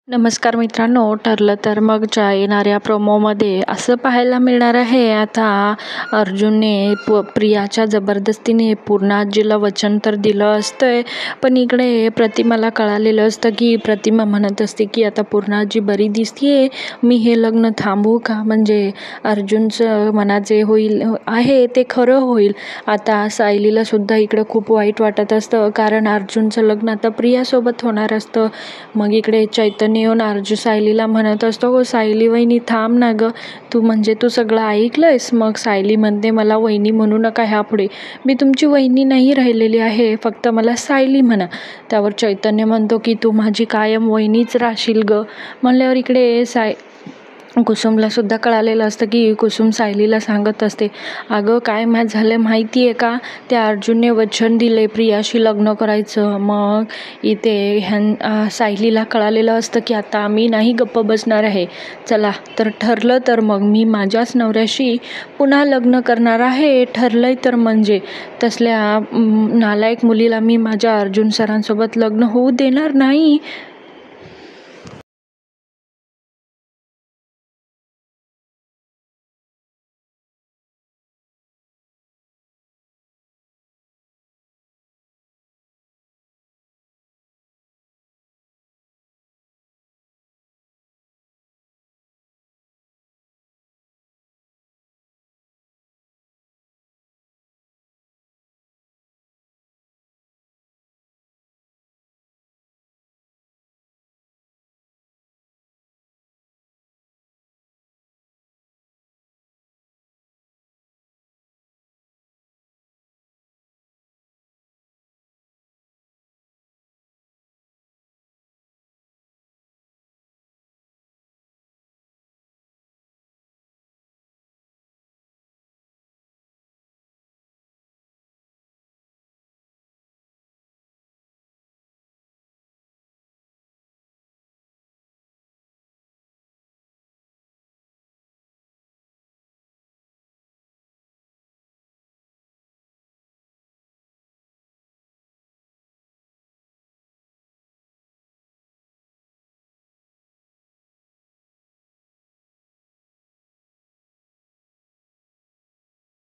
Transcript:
नमस्कार मित्रांनो, ठरलं तर मगच्या येणाऱ्या प्रोमोमध्ये असं पाहायला मिळणार आहे. आता अर्जुनने प्रियाच्या जबरदस्तीने पूर्णाजीला वचन तर दिलं असतंय, पण इकडे प्रतिमाला कळालेलं असतं की प्रतिमा म्हणत असते की आता पूर्णाजी बरी दिसतीये, मी हे लग्न थांबवू का, म्हणजे अर्जुनचं मनात जे होईल आहे ते खरं होईल. आता सायलीला सुद्धा इकडं खूप वाईट वाटत असतं, कारण अर्जुनचं लग्न आता प्रियासोबत होणार असतं. मग इकडे चैतन्य येऊन सायलीला म्हणत असतो, हो सायली वहिनी थांब ना गं, तू सगळं ऐकलंयस. मग सायली म्हणते, मला वहिनी म्हणू नका ह्यापुढे, मी तुमची वहिनी नाही राहिलेली आहे, फक्त मला सायली म्हणा. त्यावर चैतन्य म्हणतो की तू माझी कायम वहिनीच राहशील गं. म्हणल्यावर इकडे कुसुमला सुद्धा कळालेलं असतं की कुसुम सायलीला सांगत असते, अगं काय झालं माहिती आहे का, त्या अर्जुनने वचन दिले प्रियाशी लग्न करायचं. मग इथे सायलीला कळालेलं असतं की आता आम्ही नाही गप्प बसणार आहे. चला तर ठरलं तर मग मी माझ्याच नवऱ्याशी पुन्हा लग्न करणार आहे. ठरलंय तर म्हणजे तसल्या नालायक मुलीला मी माझ्या अर्जुन सरांसोबत लग्न होऊ देणार नाही.